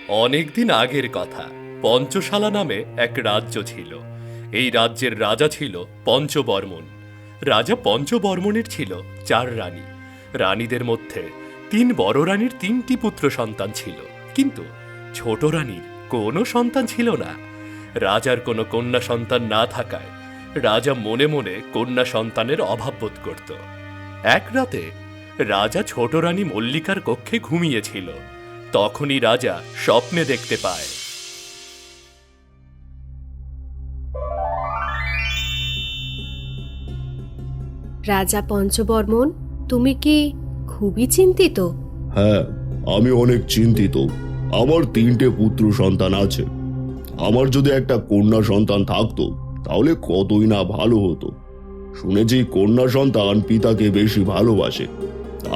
অনেকদিন আগের কথা। পঞ্চশালা নামে এক রাজ্য ছিল। এই রাজ্যের রাজা ছিল পঞ্চবর্মন। রাজা পঞ্চবর্মনের ছিল 4 রানী। রানীদের মধ্যে 3 বড় রানীর 3টি পুত্র সন্তান ছিল, কিন্তু ছোট রানীর কোনো সন্তান ছিল না। রাজার কোনো কন্যা সন্তান না থাকায় রাজা মনে মনে কন্যা সন্তানের অভাব বোধ করত। এক রাতে রাজা ছোট রানী মল্লিকার কক্ষে ঘুমিয়েছিল। তখনই রাজা স্বপ্নে দেখতে পায়। রাজা পঞ্চবর্মন, তুমি কি খুবই চিন্তিত? হ্যাঁ, আমি অনেক চিন্তিত। আমার 3টে পুত্র সন্তান আছে। আমার যদি একটা কন্যা সন্তান থাকতো তাহলে কতই না ভালো হতো। শুনেছি কন্যা সন্তান পিতাকে বেশি ভালোবাসে।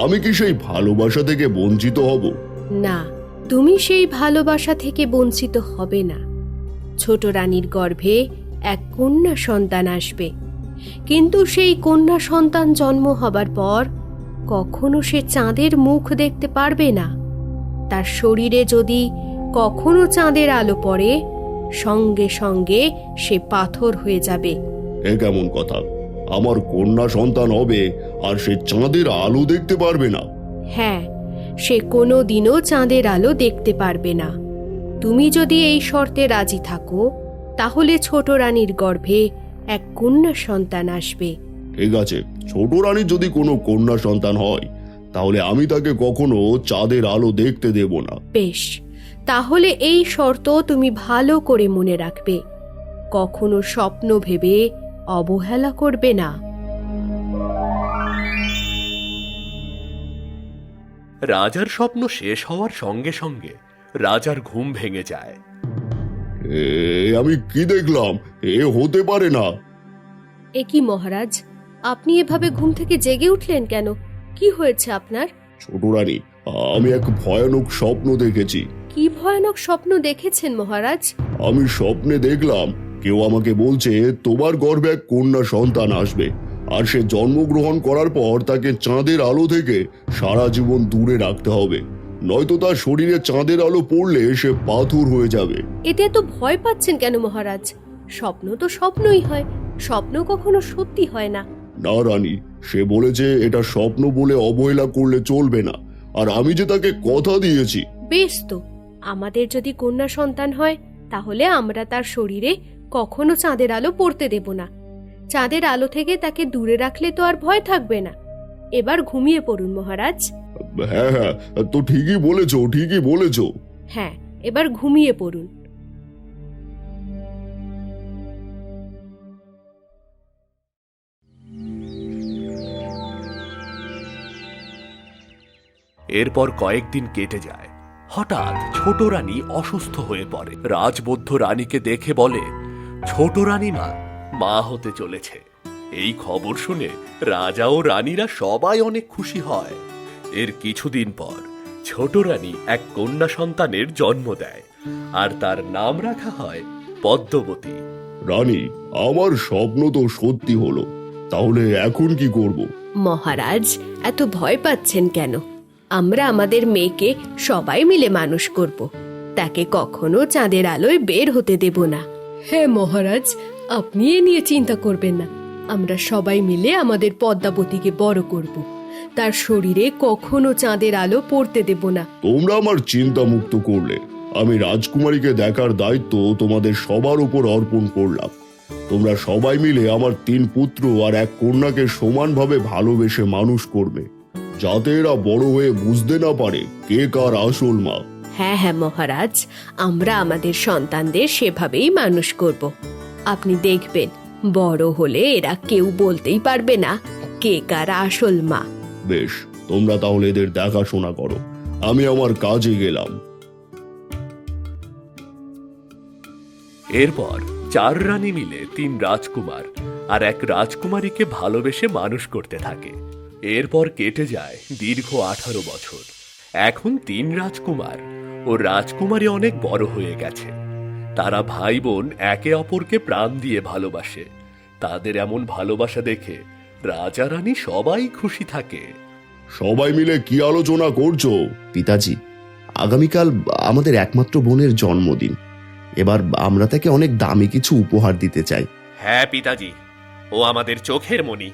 আমি কি সেই ভালোবাসা থেকে বঞ্চিত হব? না, তুমি সেই ভালোবাসা থেকে বঞ্চিত হবে না। ছোট রানীর গর্ভে এক কন্যা সন্তান আসবে, কিন্তু সেই কন্যা সন্তান জন্ম হবার পর কখনো সে চাঁদের মুখ দেখতে পারবে না। তার শরীরে যদি কখনো চাঁদের আলো পড়ে, সঙ্গে সঙ্গে সে পাথর হয়ে যাবে। এ কেমন কথা? আমার কন্যা সন্তান হবে আর সে চাঁদের আলো দেখতে পারবে না? হ্যাঁ, সে কোনো দিনও চাঁদের আলো দেখতে পারবে না। তুমি যদি এই শর্তে রাজি থাকো, তাহলে ছোট রানীর গর্ভে এক কন্যা সন্তান আসবে। ঠিক আছে, ছোট রানীর যদি কোনো কন্যা সন্তান হয় তাহলে আমি তাকে কখনো চাঁদের আলো দেখতে দেব না। বেশ, তাহলে এই শর্ত তুমি ভালো করে মনে রাখবে। কখনো স্বপ্ন ভেবে অবহেলা করবে না। রাজার স্বপ্ন শেষ হওয়ার সঙ্গে সঙ্গে রাজার ঘুম ভেঙে যায়। এ আমি কি দেখলাম? এ হতে পারে না। এ কি মহারাজ, আপনি এভাবে ঘুম থেকে জেগে উঠলেন কেন? কি হয়েছে আপনার? ছোট রানী, আমি এক ভয়ানক স্বপ্ন দেখেছি। কি ভয়ানক স্বপ্ন দেখেছেন মহারাজ? আমি স্বপ্নে দেখলাম কেউ আমাকে বলছে তোমার গর্ভে এক কন্যা সন্তান আসবে, আর সে জন্মগ্রহণ করার পর তাকে চাঁদের আলো থেকে সারা জীবন দূরে রাখতে হবে, নয়তো তার শরীরে চাঁদের আলো পড়লে সে পাথর হয়ে যাবে। এতে এত ভয় পাচ্ছেন কেন মহারাজ? স্বপ্ন তো স্বপ্নই হয়, স্বপ্ন কখনো সত্যি হয় না। না রানী, সে বলেছে এটা স্বপ্ন বলে অবহেলা করলে চলবে না, আর আমি যে তাকে কথা দিয়েছি। বেশ তো, আমাদের যদি কন্যা সন্তান হয় তাহলে আমরা তার শরীরে কখনো চাঁদের আলো পড়তে দেব না। চাঁদের আলো থেকে তাকে দূরে রাখলে তো আর ভয় থাকবে না। এবার ঘুমিয়ে পড়ুন মহারাজ। হ্যাঁ হ্যাঁ, তো ঠিকই বলেছো, ঠিকই বলেছো। হ্যাঁ, এবার ঘুমিয়ে পড়ুন। এরপর কয়েকদিন কেটে যায়। হঠাৎ ছোট রানী অসুস্থ হয়ে পড়ে। রাজবদ্ধ রানীকে দেখে বলে, ছোট রানীমা মা হতে চলেছে। এই খবর শুনে রাজা ও রানীরা সবাই অনেক খুশি হয়। এর কিছুদিন পর ছোট রানী এক কন্যা সন্তানের জন্ম দেয়, আর তার নাম রাখা হয় পদ্মবতী। রানী, আমার স্বপ্ন তো সত্যি হলো, তাহলে এখন কি করব? মহারাজ, এত ভয় পাচ্ছেন কেন? আমরা আমাদের মেয়েকে সবাই মিলে মানুষ করব। তাকে কখনো চাঁদের আলোয় বের হতে দেব না। হ্যাঁ মহারাজ, আপনি এ নিয়ে চিন্তা করবেন না। আমরা সবাই মিলে আমাদের পদ্মাবতীকে বড় করব। তার শরীরে কখনো চাঁদের আলো পড়তে দেব না। তোমরা আমার চিন্তা মুক্ত করলে। আমি রাজকুমারীকে দেখার দায়িত্ব তোমাদের সবার উপর অর্পণ করলাম। তোমরা সবাই মিলে আমার 3 পুত্র আর এক কন্যাকে সমানভাবে ভালোবেসে মানুষ করবে, যাতে এরা বড় হয়ে বুঝতে না পারে কে কার আসল মা। হ্যাঁ হ্যাঁ মহারাজ, আমরা আমাদের সন্তানদের সেভাবেই মানুষ করব। আপনি দেখবেন, বড় হলে এরা কেউ বলতেই পারবে না কে কার আসল মা। বেশ, তোমরা তাহলে এদের দেখাশোনা করো, আমি আমার কাজে গেলাম। এরপর 4 রানী মিলে 3 রাজকুমার আর এক রাজকুমারীকে ভালোবেসে মানুষ করতে থাকে। এরপর কেটে যায় দীর্ঘ 18 বছর। এখন 3 রাজকুমার ও রাজকুমারী অনেক বড় হয়ে গেছে। তারা ভাই বোন একে অপরকে প্রাণ দিয়ে ভালোবাসে। তাদের এমন ভালোবাসা দেখে রাজা রানী সবাই খুশি থাকে। সবাই মিলে কি আলোচনা করছো? পিতাজি, আগামীকাল আমাদের একমাত্র বোনের জন্মদিন। এবার আমরা তাকে অনেক দামি কিছু উপহার দিতে চাই। হ্যাঁ পিতাজি, ও আমাদের চোখের মণি।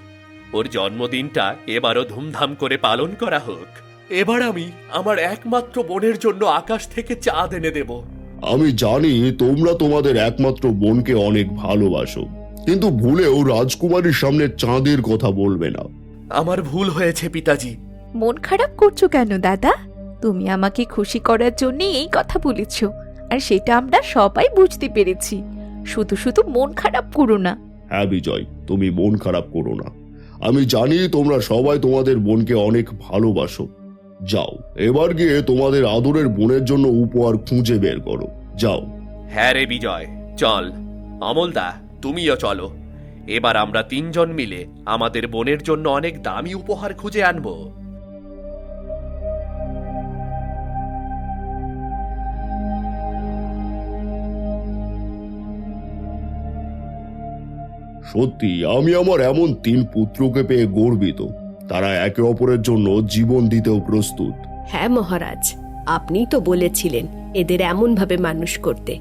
ওর জন্মদিনটা এবারও ধুমধাম করে পালন করা হোক। এবার আমি আমার একমাত্র বোনের জন্য আকাশ থেকে চাঁদ এনে দেব। আমি জানি তোমরা তোমাদের একমাত্র বোনকে অনেক ভালোবাসো, কিন্তু ভুলেও রাজকুমারীর সামনে চাঁদের কথা বলবে না। আমার ভুল হয়েছে পিতাজি। মন খারাপ করছো কেন দাদা? তুমি আমাকে খুশি করার জন্য এই কথা বলেছ, আর সেটা আমরা সবাই বুঝতে পেরেছি। শুধু শুধু মন খারাপ করো না। হ্যাঁ বিজয়, তুমি মন খারাপ করো না। আমি জানি তোমরা সবাই তোমাদের বোনকে অনেক ভালোবাসো। যাও, এবার গিয়ে তোমাদের আদরের বোনের জন্য উপহার খুঁজে বের করো। যাও। হ্যাঁ রে বিজয়, চল। অমলদা, তুমিও চলো। এবার আমরা তিনজন মিলে আমাদের বোনের জন্য অনেক দামি উপহার খুঁজে আনবো। সত্যি আমি আমার এমন 3 পুত্রকে পেয়ে গর্বিত। তারা একে অপরের জন্য জীবন দিতেও প্রস্তুত। হ্যাঁ মহারাজ, আপনি তো বলেছিলেন এদের এমন ভাবে মানুষ করতে।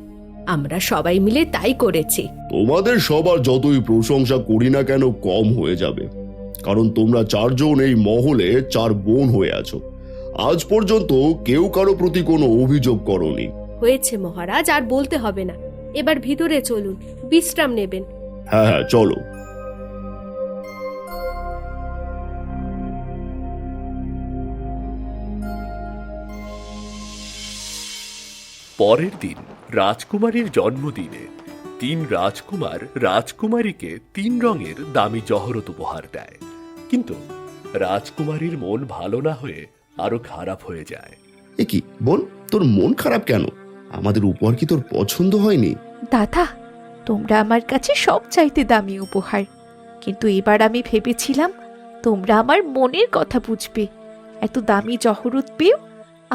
আমরা সবাই মিলে তাই করেছি। তোমাদের সবার যতই প্রশংসা করি না কেন কম হয়ে যাবে, কারণ তোমরা 4 জন এই মহলে 4 বোন হয়ে আছো। আজ পর্যন্ত কেউ কারো প্রতি কোনো অভিযোগ করনি। হয়েছে মহারাজ, আর বলতে হবে না। এবার ভিতরে চলুন, বিশ্রাম নেবেন। হ্যাঁ হ্যাঁ, চলো। পরের দিন রাজকুমারীর জন্মদিনে 3 রাজকুমার রাজকুমারীকে 3 রঙের দামি জহরত উপহার দেয়। কিন্তু রাজকুমারীর মন ভালো না হয়ে আরো খারাপ হয়ে যায়। এ কি বোন, তোর মন খারাপ কেন? আমাদের উপহার কি তোর পছন্দ হয়নি? দাদা, তোমরা আমার কাছে সব চাইতে দামি উপহার, কিন্তু এবার আমি ভেবেছিলাম তোমরা আমার মনের কথা বুঝবে। এত দামি জহরত পেয়েও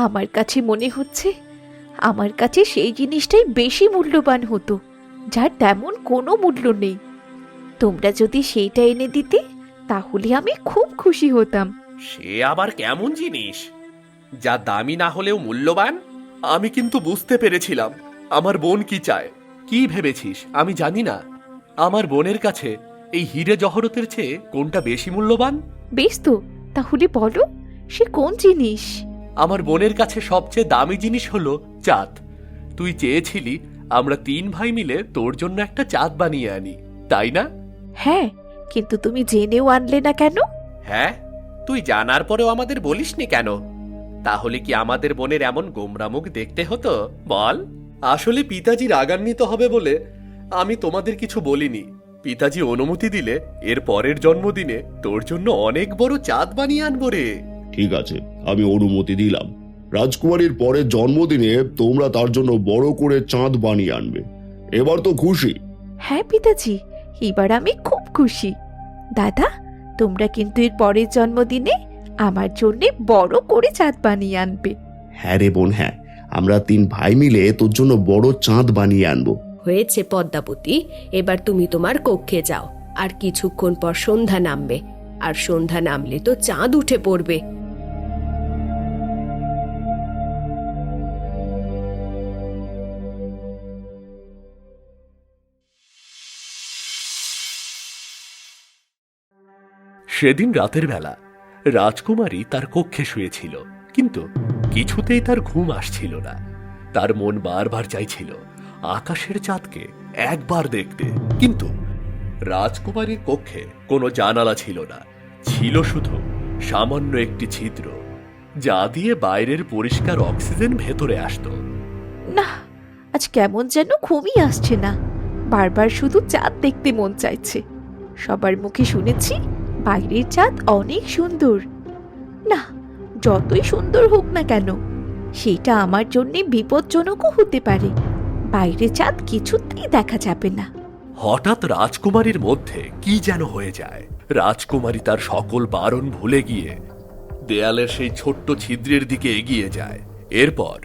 আমার কাছে মনে হচ্ছে আমার কাছে সেই জিনিসটাই বেশি মূল্যবান হতো, যার তেমন কোনো মূল্য নেই। তোমরা যদি সেইটা এনে দিতে তাহলে আমি খুব খুশি হতাম। সে আবার কেমন জিনিস যা দামি না হলেও মূল্যবান? আমি কিন্তু বুঝতে পেরেছিলাম আমার বোন কি চায়। কি ভেবেছিস আমি জানি না? আমার বোনের কাছে এই হীরে জহরতের চেয়ে কোনটা বেশি মূল্যবান? বেশ তো, তাহলে বলো সে কোন জিনিস? আমার বোনের কাছে সবচেয়ে দামি জিনিস হলো চাঁদ। তুই চেয়েছিলি আমরা 3 ভাই মিলে তোর জন্য একটা চাঁদ বানিয়ে আনি, তাই না? হ্যাঁ, কিন্তু তুমি জেনেও আনলে না কেন? হ্যাঁ, তুই জানার পরেও আমাদের বলিসনি কেন? তাহলে কি আমাদের বোনের এমন গোমরা মুখ দেখতে হতো? বল। আসলে পিতাজি রাগান্বিত হবে বলে আমি তোমাদের কিছু বলিনি। পিতাজি অনুমতি দিলে এর পরের জন্মদিনে তোর জন্য অনেক বড় চাঁদ বানিয়ে আনবো রে। ঠিক আছে, আমি অনুমতি দিলাম। রাজকুমারীর পরের জন্মদিনে তোমরা তার জন্য বড় করে চাঁদ বানিয়ে আনবে। এবার তো খুশি? হ্যাঁ পিতাজি, এবার আমি খুব খুশি। দাদা, তোমরা কিন্তু এর পরের জন্মদিনে আমার জন্য বড় করে চাঁদ বানিয়ে আনবে। হ্যাঁ রে বোন, হ্যাঁ, আমরা 3 ভাই মিলে তোর জন্য বড় চাঁদ বানিয়ে আনবো। হয়েছে পদ্মাবতী, এবার তুমি তোমার কক্ষে যাও। আর কিছুক্ষণ পর সন্ধ্যা নামবে, আর সন্ধ্যা নামলে তো চাঁদ উঠে পড়বে। সেদিন রাতের বেলা রাজকুমারী তার কক্ষে শুয়েছিল, কিন্তু কিছুতেই তার ঘুম আসছিল না। তার মন বারবার চাইছিল আকাশের চাঁদকে একবার দেখতে, কিন্তু রাজকুমারীর কক্ষে কোনো জানালা ছিল না। ছিল শুধু সামান্য একটি ছিদ্র, যা দিয়ে বাইরের পরিষ্কার অক্সিজেন ভেতরে আসতো। না, আজ কেমন যেন ঘুমই আসছে না। বারবার শুধু চাঁদ দেখতে মন চাইছে। সবার মুখে শুনেছি বাইরের চাঁদ অনেক সুন্দর। না, যতই সুন্দর হোক না কেন, সেটা আমার জন্য বিপজ্জনকও হতে পারে। বাইরে চাঁদ কিছুতেই দেখা যাবে না। হঠাৎ রাজকুমারীর মধ্যে কি যেন হয়ে যায়। রাজকুমারী তার সকল বারণ ভুলে গিয়ে দেয়ালের সেই ছোট্ট ছিদ্রের দিকে এগিয়ে যায়। এরপর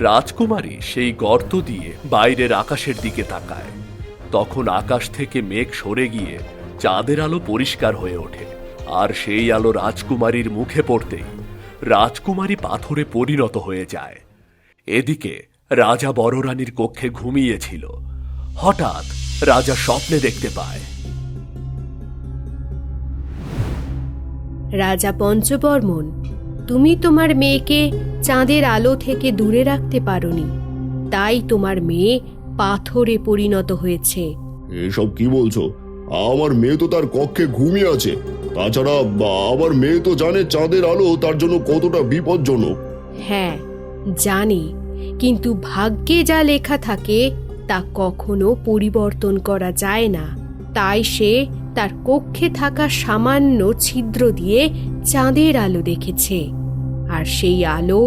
রাজকুমারী সেই গর্ত দিয়ে বাইরের আকাশের দিকে তাকায়। তখন আকাশ থেকে মেঘ সরে গিয়ে চাঁদের আলো পরিষ্কার হয়ে ওঠে, আর সেই আলো রাজকুমারীর মুখে পড়তেই রাজকুমারী পাথরে পরিণত হয়ে যায়। এদিকে রাজা বড় রানীর কক্ষে ঘুমিয়েছিল। হঠাৎ রাজা স্বপ্নে দেখতে পায় রাজা পঞ্চবর্মন, তুমি তোমার মেয়েকে চাঁদের আলো থেকে দূরে রাখতে পারোনি, তাই তোমার মেয়ে পাথরে পরিণত হয়েছে। এসব কি বলছো? আমার মেয়ে তো তার কক্ষে ঘুমিয়ে আছে। তাছাড়া আমার মেয়ে তো জানে চাঁদের আলো তার জন্য কতটা বিপজ্জনক। হ্যাঁ জানি, কিন্তু ভাগ্যে যা লেখা থাকে তা কখনো পরিবর্তন করা যায় না। তাই সে তার কক্ষে থাকা সামান্য ছিদ্র দিয়ে চাঁদের আলো দেখেছে, আর সেই আলো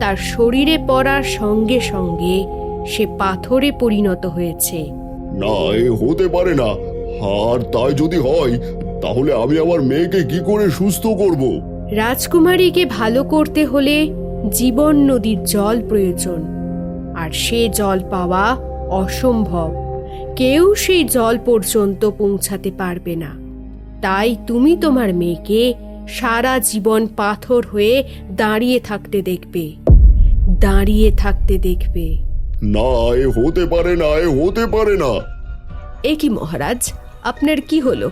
তার শরীরে পড়ার সঙ্গে সঙ্গে সে পাথরে পরিণত হয়েছে। না, এ হতে পারে না। আর তাই যদি হয় তাহলে আমি আমার মেয়েকে কি করে সুস্থ করব? রাজকুমারীকে ভালো করতে হলে জীবন নদীর জল প্রয়োজন, আর সে জল পাওয়া অসম্ভব। কেউ সেই জল পর্যন্ত পৌঁছাতে পারবে না। তাই তুমি তোমার মেয়েকে সারা জীবন পাথর হয়ে দাঁড়িয়ে থাকতে দেখবে, দাঁড়িয়ে থাকতে দেখবে। না, এ হতে পারে না, এ হতে পারে না। এ কি মহারাজ, আপনার কি হলো?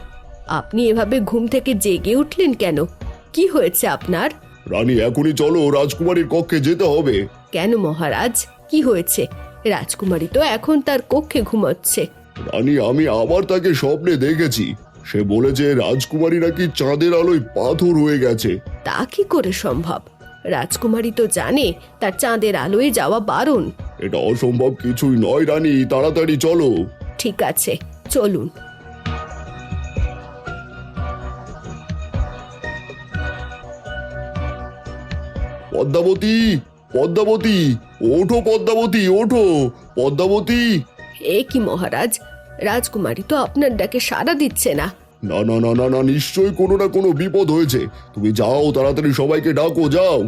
আপনি এভাবে ঘুম থেকে জেগে উঠলেন কেন? কি হয়েছে আপনার? রানী, এখনই চলো, রাজকুমারীর কক্ষে যেতে হবে। কেন মহারাজ, কি হয়েছে? রাজকুমারী তো এখন তার কক্ষে ঘুমাচ্ছে। রানী, আমি আবার তাকে স্বপ্নে দেখেছি। সে বলেছে রাজকুমারী নাকি চাঁদের আলোয় পাথর হয়ে গেছে। তা কি করে সম্ভব? রাজকুমারী তো জানে তার চাঁদের আলোয় যাওয়া বারণ। এটা অসম্ভব কিছুই নয় রানী, তাড়াতাড়ি চলো। ঠিক আছে, চলুন। পদ্মাবতী, পদ্মাবতী, ওঠো পদ্মাবতী, ওঠো পদ্মাবতী। এ কি মহারাজ, রাজকুমারী তো আপনার ডাকে সাড়া দিচ্ছে না। না না না না না, নিশ্চয়ই কোনো না কোনো বিপদ হয়েছে। তুমি যাও, তাড়াতাড়ি সবাইকে ডাকো, যাও।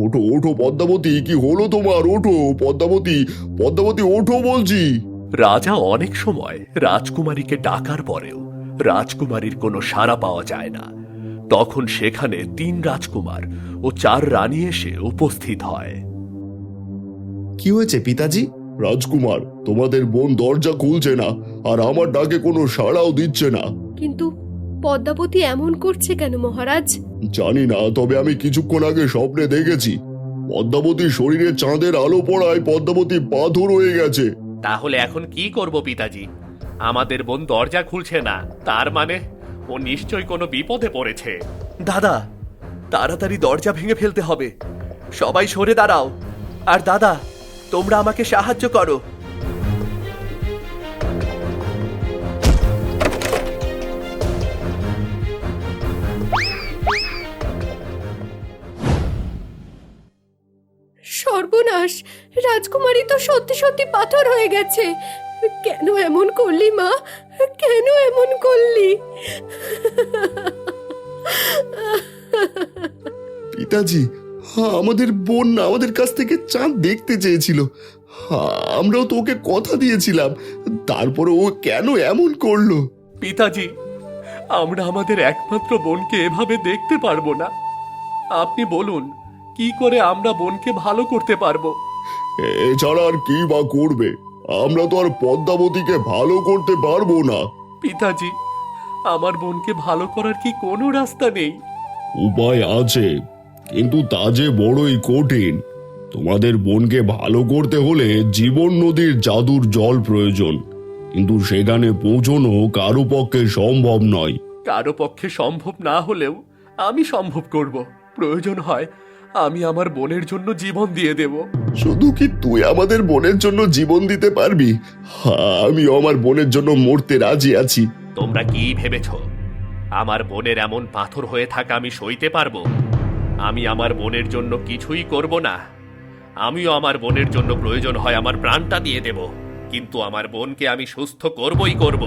ওঠো ওঠো পদ্মাবতী, কি হলো তোমার? ওঠো পদ্মাবতী, পদ্মাবতী ওঠো বলছি। রাজা অনেক সময় রাজকুমারীকে ডাকার পরেও রাজকুমারীর কোনো সাড়া পাওয়া যায় না। তখন সেখানে 3 রাজকুমার ও 4 রানী এসে উপস্থিত হয়। কি হয়েছে পিতাজি? রাজকুমার, তোমাদের বোন দরজা খুলছে না, আর আমার ডাকে কোনো সাড়াও দিচ্ছে না। কিন্তু পদ্মাবতী এমন করছে কেন মহারাজ? জানি না, তবে আমি কিছুক্ষণ আগে স্বপ্নে দেখেছি পদ্মাবতীর শরীরে চাঁদের আলো পড়ায় পদ্মাবতী পাথর হয়ে গেছে। তাহলে এখন কি করব পিতাজি? আমাদের বোন দরজা খুলছে না, তার মানে ও নিশ্চয়ই কোনো বিপদে পড়েছে। দাদা, তাড়াতাড়ি দরজা ভেঙে ফেলতে হবে। সবাই সরে দাঁড়াও। আর দাদা, তোমরা আমাকে সাহায্য করো। সর্বনাশ, রাজকুমারী তো সত্যি সত্যি পাথর হয়ে গেছে। কেন এমন করলি মা, কেন এমন করলি? পিতাজি, আমাদের বোন আমাদের কাছ থেকে চাঁদ দেখতে চেয়েছিল। আমরাও তো ওকে কথা দিয়েছিলাম, তারপরে ও কেন এমন করলো? পিতাজি, আমরা আমাদের একমাত্র বোনকে এভাবে দেখতে পারবো না। আপনি বলুন, কি করে আমরা বোনকে ভালো করতে পারবো? এছাড়া আর কি বা করবে? আমরা তো আর পদ্মাবতীকে ভালো করতে পারবো না। পিতাজি, আমার বোনকে ভালো করার কি কোনো রাস্তা নেই? উপায় আছে, কিন্তু তা যে বড়ই কঠিন। তোমাদের বোনকে ভালো করতে হলে জীবন নদীর জাদুর জল প্রয়োজন, কিন্তু সেখানে পৌঁছনো কারো পক্ষে সম্ভব নয়। কারো পক্ষে সম্ভব না হলেও আমি সম্ভব করব। প্রয়োজন হয় আমি আমার বোনের জন্য জীবন দিয়ে দেব। শুধু কি তুই আমাদের বোনের জন্য জীবন দিতে পারবি? আমি আমার বোনের জন্য মরতে রাজি আছি। তোমরা কি ভেবেছ আমার বোনের এমন পাথর হয়ে থাকা আমি সইতে পারবো? আমি আমার বোনের জন্য কিছুই করব না। আমিও আমার বোনের জন্য প্রয়োজন হয় আমার প্রাণটা দিয়ে দেব, কিন্তু আমার বোনকে আমি সুস্থ করবই করব।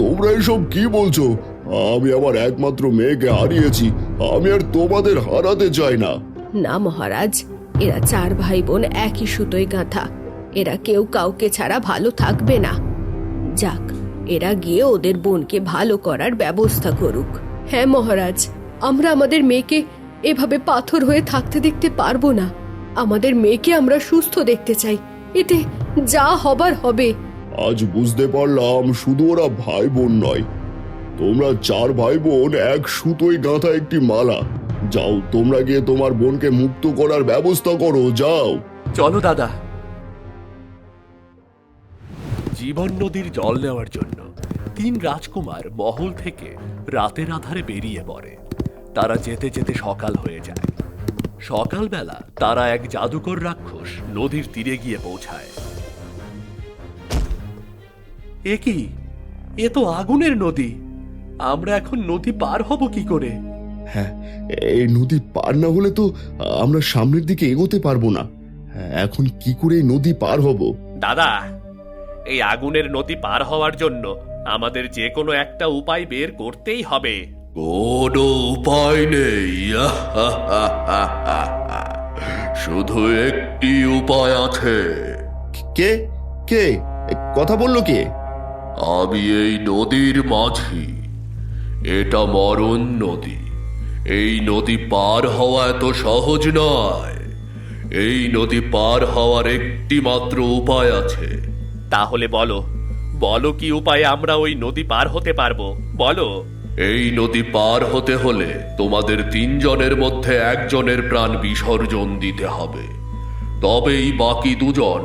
তোমরা এসব কি বলছো? আমি আমার একমাত্র মেয়েকে হারিয়েছি, আমি আর তোমাদের হারাতে চাই না। না মহারাজ, এরা 4 ভাই বোন একই সুতোয় গাঁথা। এরা কেউ কাউকে ছাড়া ভালো থাকবে না। যাক, এরা গিয়ে ওদের বোনকে ভালো করার ব্যবস্থা করুক। হ্যাঁ মহারাজ, আমরা আমাদের মেয়েকে এভাবে পাথর হয়ে থাকতে দেখতে পারবো না। আমাদের মেয়েকে আমরা সুস্থ দেখতে চাই। এতে যা হবার হবে। আজ বুঝতে পারলাম শুধু ওরা ভাই বোন নয়, তোমরা 4 ভাই বোন এক সুতোয় গাঁথা একটি মালা। যাও, তোমরা গিয়ে তোমার বোনকে মুক্ত করার ব্যবস্থা করো, যাও। চলো দাদা। জীবন নদীর জল নেওয়ার জন্য 3 রাজকুমার মহল থেকে রাতের আধারে বেরিয়ে পড়ে। তারা যেতে যেতে সকাল হয়ে যায়। সকালবেলা তারা এক জাদুকর রাক্ষস নদীর তীরে গিয়ে পৌঁছায়। এ কি? এ তো আগুনের নদী। আমরা এখন নদী পার হব কি করে? হ্যাঁ, এই নদী পার না হলে তো আমরা সামনের দিকে এগোতে পারবো না। এখন কি করে এই নদী পার হব? দাদা, এই আগুনের নদী পার হওয়ার জন্য আমাদের যে কোনো একটা উপায় বের করতেই হবে। কোনো উপায় নেই, শুধু একটি উপায় আছে। কে কে কথা বললো কে? আমি এই নদীর মাঝি। এটা মরণ নদী। এই নদী পার হওয়া এত সহজ নয়। এই নদী পার হওয়ার একটি মাত্র উপায় আছে। তাহলে বলো, বলো কি উপায়ে আমরা ওই নদী পার হতে পারবো? বলো। এই নদী পার হতে হলে তোমাদের 3 জনের মধ্যে একজনের প্রাণ বিসর্জন দিতে হবে, তবেই বাকি 2 জন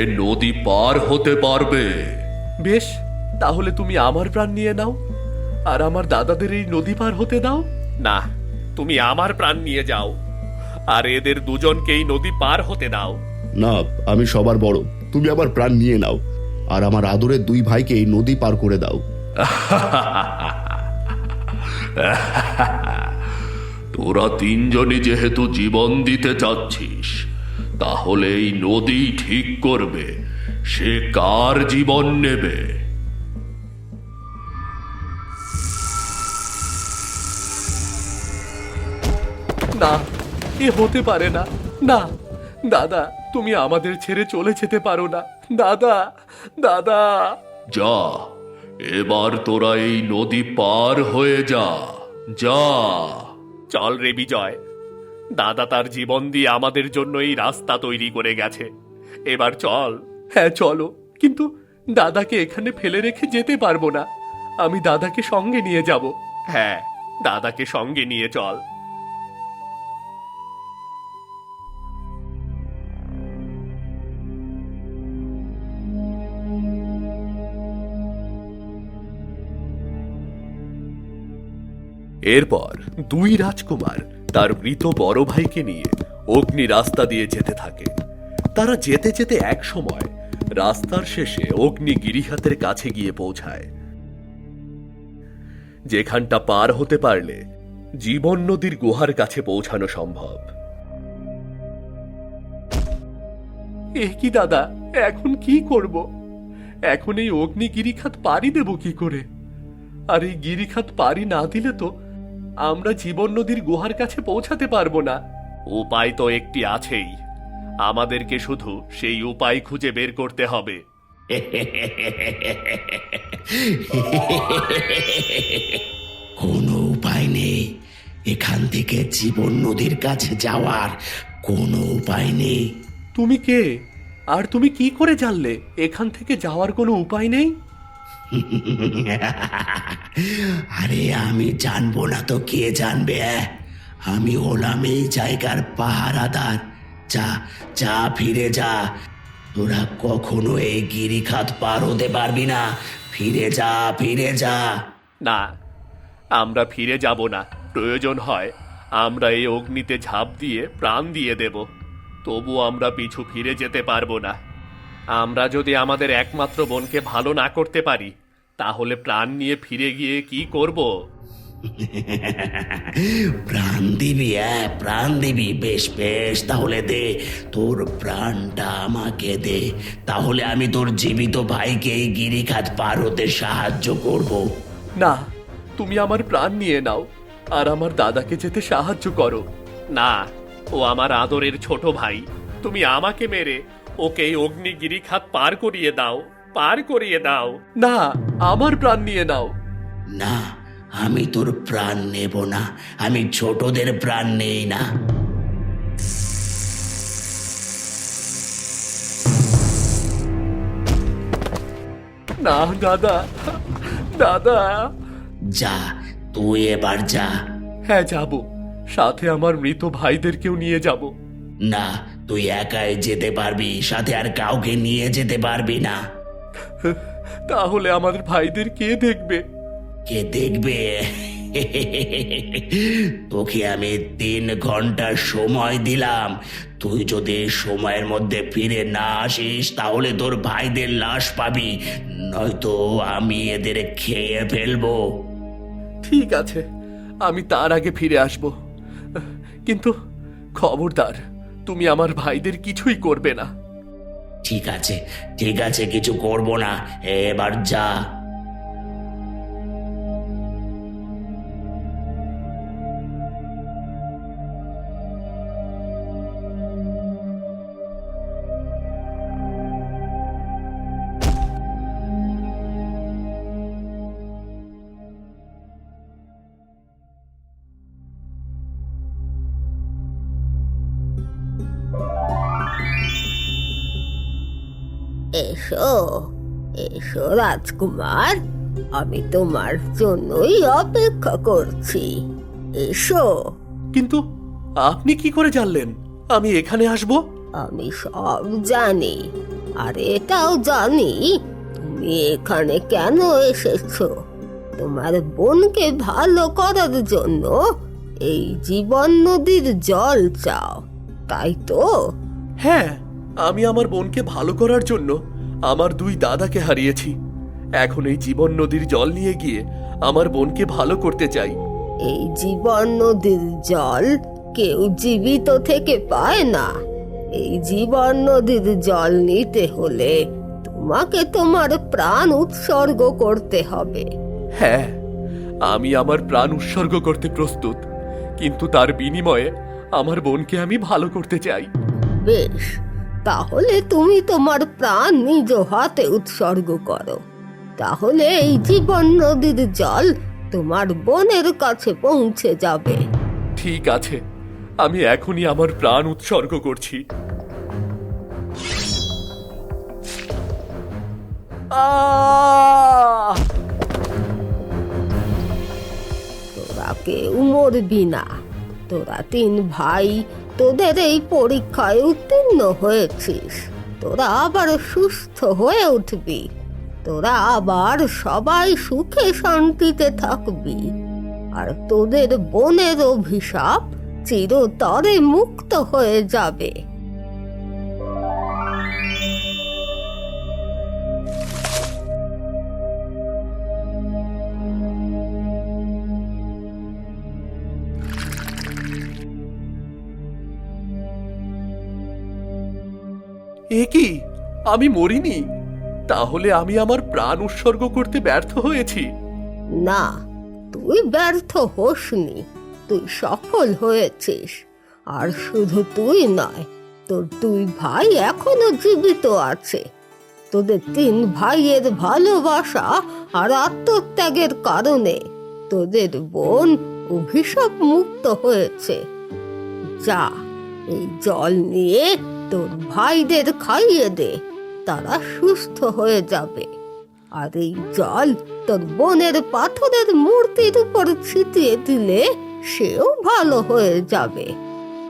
এ নদী পার হতে পারবে। বেশ, তাহলে তুমি আমার প্রাণ নিয়ে নাও, আর আমার দাদাদের এই নদী পার হতে দাও। না, তুমি আমার প্রাণ নিয়ে যাও, আর এদের 2 জনকেই নদী পার হতে দাও। না, আমি সবার বড়, তুমি আমার প্রাণ নিয়ে নাও, আর আমার আদরের 2 ভাইকে এই নদী পার করে দাও। তোরা 3 জনই যেহেতু জীবন দিতে চাচ্ছিস, তাহলে এই নদী ঠিক করবে সে কার জীবন নেবে। না, এ হতে পারে না। না দাদা, তুমি আমাদের ছেড়ে চলে যেতে পারো না। দাদা, দাদা। যা, এবার তোরা এই নদী পার হয়ে যা। যা। চল রে বিজয়, দাদা তার জীবন দিয়ে আমাদের জন্য এই রাস্তা তৈরি করে গেছে। এবার চল। হ্যাঁ চলো, কিন্তু দাদাকে এখানে ফেলে রেখে যেতে পারবো না। আমি দাদাকে সঙ্গে নিয়ে যাব। হ্যাঁ, দাদাকে সঙ্গে নিয়ে চল। এরপর 2 রাজকুমার তার মৃত বড় ভাইকে নিয়ে অগ্নি রাস্তা দিয়ে যেতে থাকে। তারা যেতে যেতে এক সময় রাস্তার শেষে অগ্নি গিরিখাতের কাছে গিয়ে পৌঁছায়, যেখানটা পার হতে পারলে জীবন নদীর গুহার কাছে পৌঁছানো সম্ভব। এ কি দাদা, এখন কি করব? এখন এই অগ্নি গিরিখাত পাড়ি দেব কি করে? আর এই গিরিখাত পাড়ি না দিলে তো আমরা জীবন নদীর গুহার কাছে পৌঁছাতে পারবো না। উপায় তো একটি আছেই, আমাদেরকে শুধু সেই উপায় খুঁজে বের করতে হবে। কোনো উপায় নেই, এখান থেকে জীবন নদীর কাছে যাওয়ার কোনো উপায় নেই। তুমি কে, আর তুমি কি করে জানলে এখান থেকে যাওয়ার কোনো উপায় নেই? আরে আমি জানবো না তো কে জানবে? আমি হলাম এই জায়গার পাহারাদার। যা যা, ফিরে যা। তোরা কখনো এই গিরিখাত পার হতে পারবি না। ফিরে যা, ফিরে যা। না, আমরা ফিরে যাব না। প্রয়োজন হয় আমরা এই অগ্নিতে ঝাঁপ দিয়ে প্রাণ দিয়ে দেব, তবু আমরা পিছু ফিরে যেতে পারবো না। আমরা যদি আমাদের একমাত্র বোনকে ভালো না করতে পারি, তাহলে প্রাণ নিয়ে ফিরে গিয়ে কি করব? প্রাণ দিবি? প্রাণ দিবি? বেশ বেশ, তাহলে দে, তোর প্রাণটা আমাকে দে, তাহলে আমি তোর জীবিত ভাইকে এই গিরিখাত পার হতে সাহায্য করব। না, তুমি আমার প্রাণ নিয়ে নাও, আর আমার দাদাকে যেতে সাহায্য করো। না, ও আমার আদরের ছোট ভাই। তুমি আমাকে মেরে ওকে এই অগ্নিগিরিখাত পার করিয়ে দাও, পার করিয়ে দাও। না, আমার প্রাণ নিয়ে নাও। না, আমি তোর প্রাণ নেব না, আমি ছোটদের প্রাণ নেই না। না দাদা, দাদা। যা, তুই এবার যা। হ্যাঁ যাব, সাথে আমার মৃত ভাইদেরকেও নিয়ে যাব। না, তুই একাই যেতে পারবি, সাথে আর কাউকে নিয়ে যেতে পারবি না। তাহলে আমাদের ভাইদের কে দেখবে? কে দেখবে? তোকে আমি 3 ঘন্টার সময় দিলাম। তুই যদি এই সময়ের মধ্যে ফিরে না আসিস তাহলে তোর ভাইদের লাশ পাবি, নয়তো আমি এদের খেয়ে ফেলবো। ঠিক আছে, আমি তার আগে ফিরে আসব, কিন্তু খবরদার তুমি আমার ভাইদের কিছুই করবে না। ঠিক আছে, ঠিক আছে, কিছু করব না, এবার যা। এসো, এসো রাজকুমার, আমি তোমার জন্যই অপেক্ষা করছি। এসো। কিন্তু আপনি কি করে জানলেন আমি এখানে আসব? আমি সব জানি, আর এটাও জানি তুমি এখানে কেন এসেছো। তোমার বোনকে ভালো করার জন্য এই জীবন নদীর জল চাও, তাই তো? হ্যাঁ, আমি আমার বোনকে ভালো করার জন্য আমার 2 দাদাকে হারিয়েছি। এখন এই জীবন নদীর জল নিয়ে গিয়ে আমার বোনকে ভালো করতে চাই। এই জীবন নদীর জল কেউ জীবিত থেকে পায় না। এই জীবন নদীর জল নিতে হলে তোমাকে তোমার প্রাণ উৎসর্গ করতে হবে। হ্যাঁ, আমি আমার প্রাণ উৎসর্গ করতে প্রস্তুত, কিন্তু তার বিনিময়ে আমার বোনকে আমি ভালো করতে চাই। বেশ, তাহলে তুমি তোমার প্রাণ নিজ হাতে উৎসর্গ করো, তাহলে এই জীবন নদীর জল তোমার বোনের কাছে পৌঁছে যাবে। ঠিক আছে, আমি এখনই আমার প্রাণ উৎসর্গ করছি। তোরা কেউ মরবি না। তোরা 3 ভাই, তোদের এই পরীক্ষায় উত্তীর্ণ হয়েছিস। তোরা আবার সুস্থ হয়ে উঠবি। তোরা আবার সবাই সুখে শান্তিতে থাকবি, আর তোদের বোনের অভিশাপ চিরতরে মুক্ত হয়ে যাবে। এ কি, আমি মরিনি? তাহলে আমি আমার প্রাণ উৎসর্গ করতে ব্যর্থ হয়েছি? না, তুই ব্যর্থ হোসনি, তুই সফল হয়েছিস। আর শুধু তুই নয়, তোর 2 ভাই এখনো জীবিত আছে। তোদের 3 ভাইয়ের ভালোবাসা আর আত্মত্যাগের কারণে তোদের বোন অভিশাপ মুক্ত হয়েছে। যা, এই জল নিয়ে তোর ভাইদের খাইয়ে দে, তারা সুস্থ হয়ে যাবে। আর এই জল তোর বোনের পাথরের মূর্তির উপর ছিটিয়ে দিলে সেও ভালো হয়ে যাবে।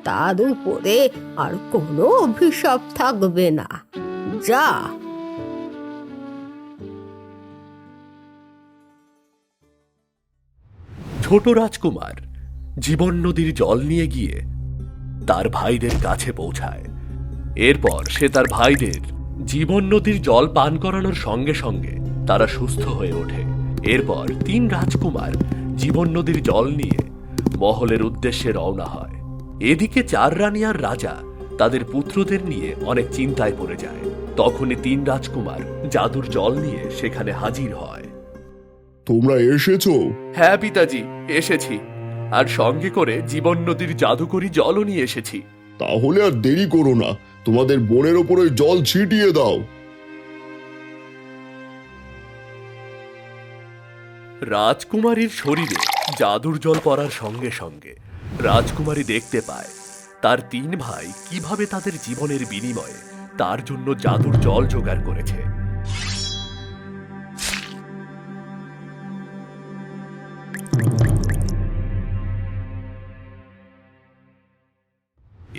তার উপরে আর কোনো অভিশাপ থাকবে না। যা। ছোট রাজকুমার জীবন নদীর জল নিয়ে গিয়ে তার ভাইদের কাছে পৌঁছায়। এরপর সে তার ভাইদের জীবন নদীর জল পান করানোর সঙ্গে সঙ্গে তারা সুস্থ হয়ে ওঠে। এরপর 3 রাজকুমার জীবন নদীর জল নিয়ে মহলের উদ্দেশ্যে রওনা হয়। এদিকে 4 রানী আর রাজা তাদের পুত্রদের নিয়ে অনেক চিন্তায় পড়ে যায়। তখনই 3 রাজকুমার জাদুর জল নিয়ে সেখানে হাজির হয়। তোমরা এসেছো? হ্যাঁ পিতাজি, এসেছি, আর সঙ্গে করে জীবন নদীর জাদুকরি জলও নিয়ে এসেছি। তাহলে আর দেরি করো না, তোমাদের বোনের ওপর ওই জল ছিটিয়ে দাও। রাজকুমারীর শরীরে জাদুর জল পড়ার সঙ্গে সঙ্গে রাজকুমারী দেখতে পায় তার 3 ভাই কিভাবে তাদের জীবনের বিনিময়ে তার জন্য জাদুর জল জোগাড় করেছে।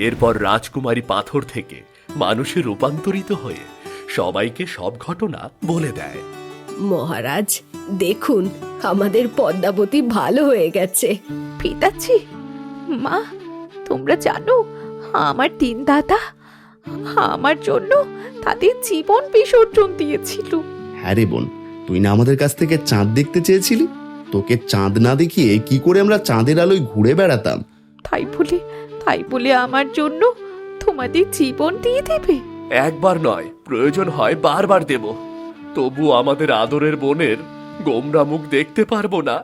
এরপর রাজকুমারী পাথর থেকে মানুষে রূপান্তরিত হয়ে সবাইকে সব ঘটনা বলে দেয়। মহারাজ দেখুন, আমাদের পদ্মাবতী ভালো হয়ে গেছে। পিতাজি, মা, তোমরা জানো আমার 3 দাদা আমার জন্য তাদের জীবন বিসর্জন দিয়েছিল। হ্যাঁ রে বোন, তুই না আমাদের কাছ থেকে চাঁদ দেখতে চেয়েছিলি? তোকে চাঁদ না দেখিয়ে কি করে আমরা চাঁদের আলোয় ঘুরে বেড়াতাম? তাই বলে আমার জন্য তোমাদের জীবন দিয়ে দেবে? একবার নয়, প্রয়োজন হয় বারবার দেব, তবু আমাদের আদরের বোনের গোমরা মুখ দেখতে পারবো না।